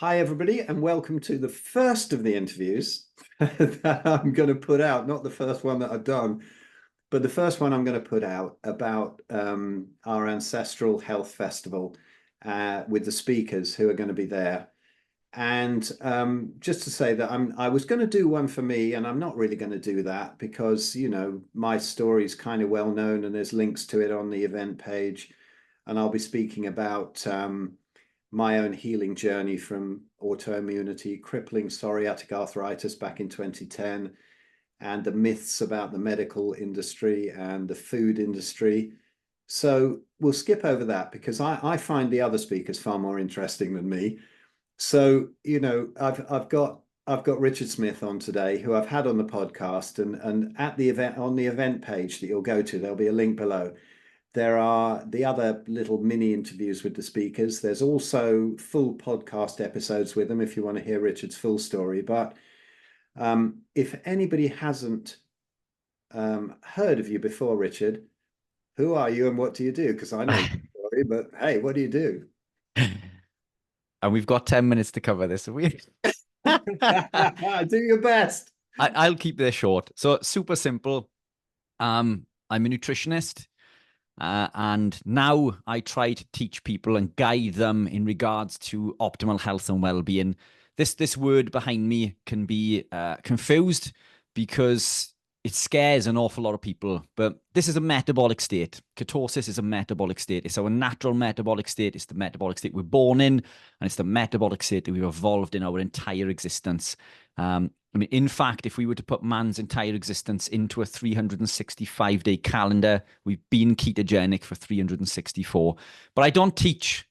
Hi, everybody, and welcome to the first of the interviews that I'm going to put out. Not the first one that I've done, but the first one I'm going to put out about our Ancestral Health Festival with the speakers who are going to be there. And just to say that I was going to do one for me, and I'm not really going to do that because, you know, my story is kind of well known and there's links to it on the event page. And I'll be speaking about my own healing journey from autoimmunity, crippling psoriatic arthritis back in 2010, and the myths about the medical industry and the food industry. So we'll skip over that because I find the other speakers far more interesting than me. So, you know, I've got Richard Smith on today, who I've had on the podcast, and at the event, on the event page that you'll go to, there'll be a link below. There are the other little mini interviews with the speakers. There's also full podcast episodes with them if you want to hear Richard's full story. But if anybody hasn't heard of you before, Richard, who are you and what do you do? Because I know your story, but hey, what do you do? And we've got 10 minutes to cover this. Do your best. I'll keep this short. So super simple. I'm a nutritionist. And now I try to teach people and guide them in regards to optimal health and well-being. This word behind me can be confused because it scares an awful lot of people. But this is a metabolic state. Ketosis is a metabolic state. It's our natural metabolic state. It's the metabolic state we're born in, and it's the metabolic state that we've evolved in our entire existence. I mean, in fact, if we were to put man's entire existence into a 365-day calendar, we've been ketogenic for 364. But I don't teach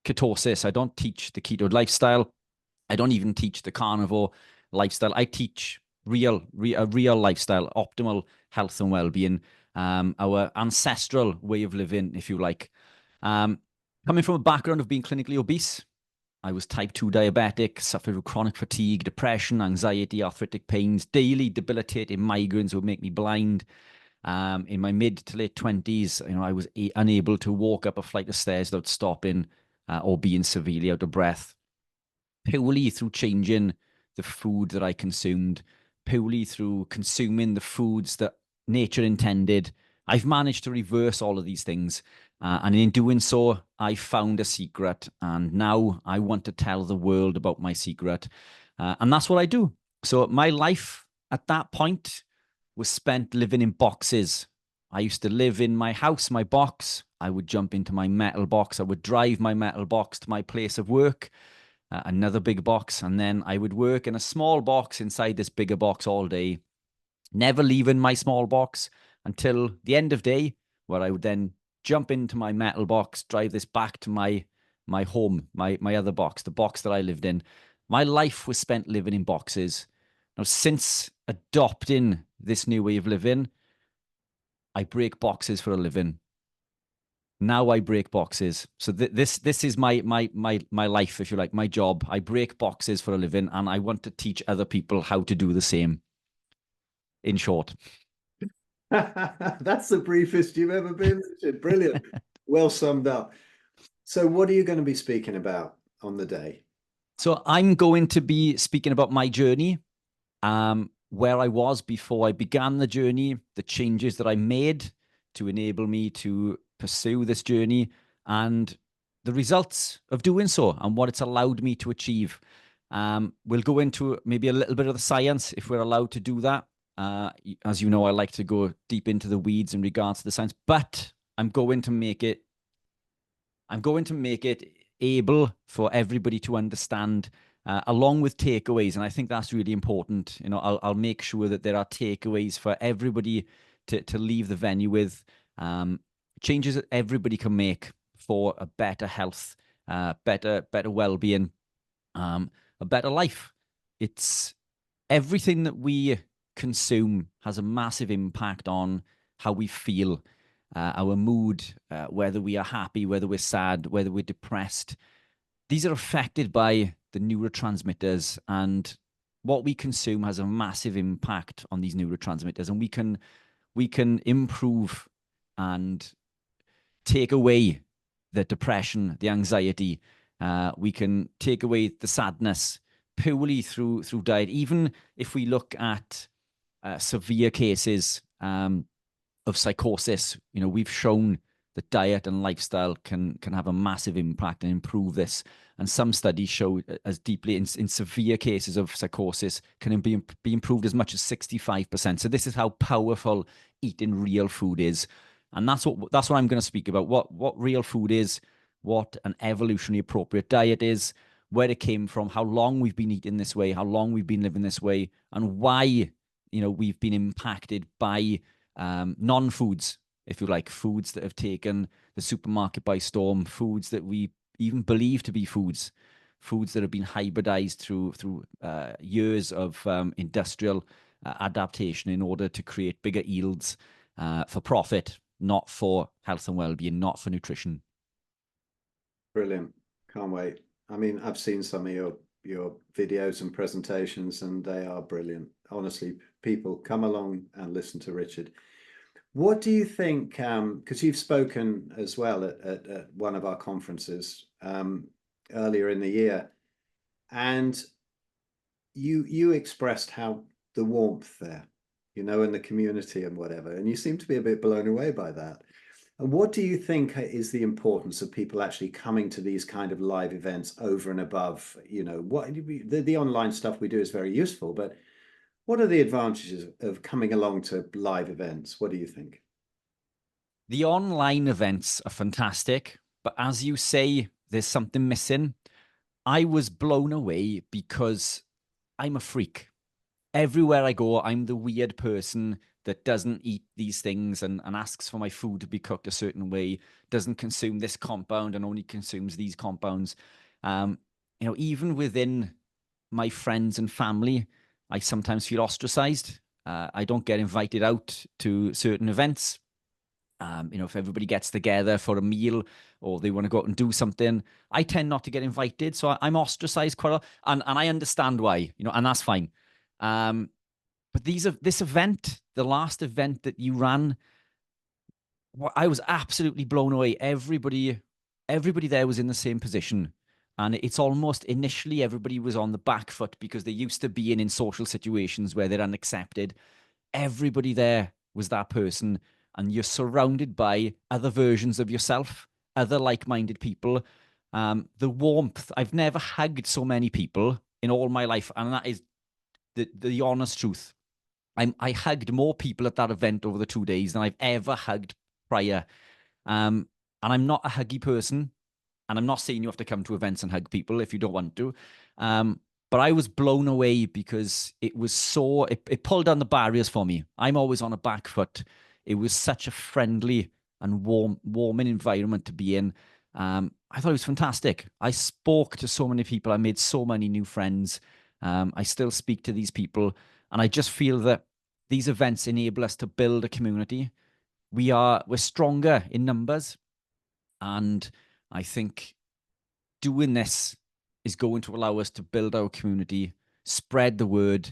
ketosis. I don't teach the keto lifestyle. I don't even teach the carnivore lifestyle. I teach a real lifestyle, optimal health and well-being, our ancestral way of living, if you like. Coming from a background of being clinically obese, I was type 2 diabetic, suffered with chronic fatigue, depression, anxiety, arthritic pains, daily debilitating migraines would make me blind. In my mid to late 20s, you know, I was unable to walk up a flight of stairs without stopping or being severely out of breath. Purely through changing the food that I consumed, purely through consuming the foods that nature intended, I've managed to reverse all of these things. And in doing so, I found a secret. And now I want to tell the world about my secret. And that's what I do. So my life at that point was spent living in boxes. I used to live in my house, my box. I would jump into my metal box. I would drive my metal box to my place of work, another big box. And then I would work in a small box inside this bigger box all day, never leaving my small box until the end of day, where I would then jump into my metal box, drive this back to my home, my other box, the box that I lived in. My life was spent living in boxes. Now, since adopting this new way of living, I break boxes for a living. Now I break boxes. So this is my life, if you like, my job. I break boxes for a living, and I want to teach other people how to do the same. In short. That's the briefest you've ever been, Richard. Brilliant. Well summed up. So what are you going to be speaking about on the day? So I'm going to be speaking about my journey, where I was before I began the journey, the changes that I made to enable me to pursue this journey, and the results of doing so and what it's allowed me to achieve. We'll go into maybe a little bit of the science if we're allowed to do that. As you know, I like to go deep into the weeds in regards to the science, but I'm going to make it able for everybody to understand, along with takeaways. And I think that's really important. You know, I'll make sure that there are takeaways for everybody to leave the venue with, changes that everybody can make for a better health, better well-being, a better life. It's everything that we consume has a massive impact on how we feel, our mood, whether we are happy, whether we're sad, whether we're depressed. These are affected by the neurotransmitters, and what we consume has a massive impact on these neurotransmitters, and we can improve and take away the depression, the anxiety, We can take away the sadness purely through diet. Even if we look at severe cases of psychosis, we've shown that diet and lifestyle can have a massive impact and improve this. And some studies show as deeply in severe cases of psychosis can be improved as much as 65%. So this is how powerful eating real food is. And that's what I'm going to speak about. What real food is, what an evolutionarily appropriate diet is, where it came from, how long we've been eating this way, how long we've been living this way, and why we've been impacted by non-foods, if you like, foods that have taken the supermarket by storm, foods that we even believe to be foods that have been hybridized through years of industrial adaptation in order to create bigger yields for profit, not for health and well-being, not for nutrition. Brilliant. Can't wait. I mean, I've seen some of your videos and presentations, and they are brilliant. Honestly, people, come along and listen to Richard. What do you think, because you've spoken as well at one of our conferences earlier in the year, and you expressed how the warmth there, in the community and whatever, and you seem to be a bit blown away by that. And what do you think is the importance of people actually coming to these kind of live events over and above, what the online stuff we do is very useful, but what are the advantages of coming along to live events? What do you think? The online events are fantastic, but as you say, there's something missing. I was blown away because I'm a freak. Everywhere I go, I'm the weird person that doesn't eat these things and asks for my food to be cooked a certain way, doesn't consume this compound and only consumes these compounds. Even within my friends and family, I sometimes feel ostracized. I don't get invited out to certain events. If everybody gets together for a meal or they want to go out and do something, I tend not to get invited. So I'm ostracized quite a lot. And I understand why, and that's fine. But this event, the last event that you ran, I was absolutely blown away. Everybody there was in the same position. And it's almost initially everybody was on the back foot because they're used to being in social situations where they're unaccepted. Everybody there was that person. And you're surrounded by other versions of yourself, other like-minded people. The warmth, I've never hugged so many people in all my life. And that is the honest truth. I hugged more people at that event over the 2 days than I've ever hugged prior. And I'm not a huggy person. And I'm not saying you have to come to events and hug people if you don't want to. But I was blown away because it was it pulled down the barriers for me. I'm always on a back foot. It was such a friendly and warming environment to be in. I thought it was fantastic. I spoke to so many people. I made so many new friends. I still speak to these people. And I just feel that these events enable us to build a community. We're stronger in numbers. And I think doing this is going to allow us to build our community, spread the word,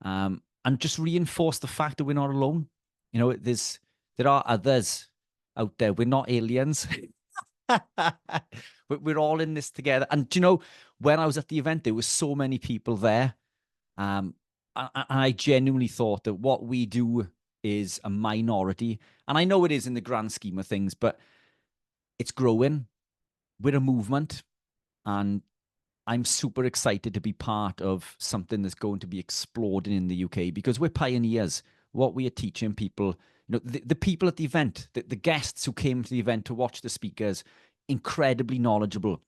and just reinforce the fact that we're not alone. There are others out there. We're not aliens. We're all in this together. And when I was at the event, there were so many people there. And I genuinely thought that what we do is a minority. And I know it is in the grand scheme of things, but it's growing. We're a movement. And I'm super excited to be part of something that's going to be exploding in the UK because we're pioneers. What we are teaching people, the people at the event, the guests who came to the event to watch the speakers, incredibly knowledgeable.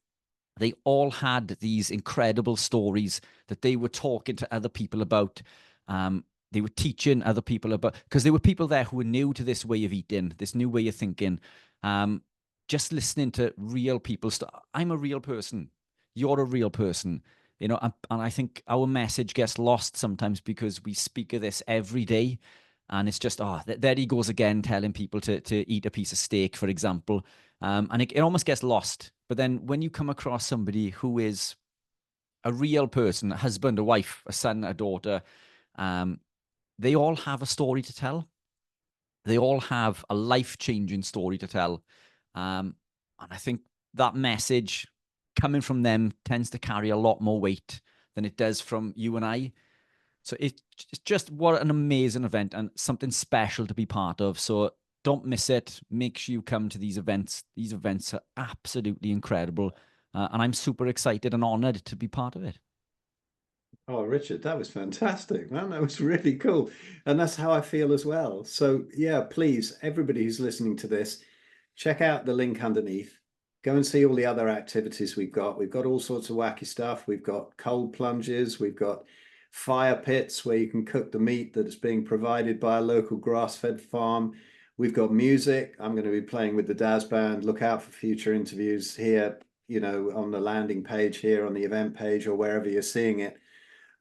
They all had these incredible stories that they were talking to other people about. They were teaching other people about, because there were people there who were new to this way of eating, this new way of thinking. Just listening to real people. I'm a real person. You're a real person. And I think our message gets lost sometimes because we speak of this every day. And it's just, there he goes again, telling people to eat a piece of steak, for example. And it almost gets lost. But then when you come across somebody who is a real person, a husband, a wife, a son, a daughter, they all have a story to tell. They all have a life-changing story to tell. And I think that message coming from them tends to carry a lot more weight than it does from you and I. So it's just what an amazing event and something special to be part of. So don't miss it. Make sure you come to these events. These events are absolutely incredible. And I'm super excited and honored to be part of it. Oh, Richard, that was fantastic, man. That was really cool. And that's how I feel as well. So, yeah, please, everybody who's listening to this, check out the link underneath. Go and see all the other activities we've got. We've got all sorts of wacky stuff. We've got cold plunges. We've got fire pits where you can cook the meat that is being provided by a local grass-fed farm. We've got music. I'm going to be playing with the Daz Band. Look out for future interviews here, you know, on the landing page here, on the event page, or wherever you're seeing it.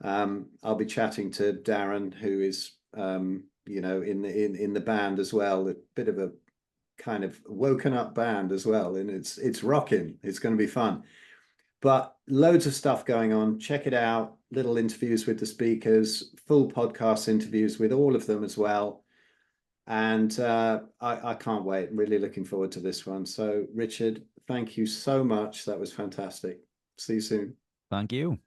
I'll be chatting to Darren, who is, you know, in the band as well. A bit of a kind of woken up band as well, and it's rocking. It's going to be fun. But loads of stuff going on. Check it out. Little interviews with the speakers, full podcast interviews with all of them as well. And I can't wait. Really looking forward to this one. So, Richard, thank you so much. That was fantastic. See you soon. Thank you.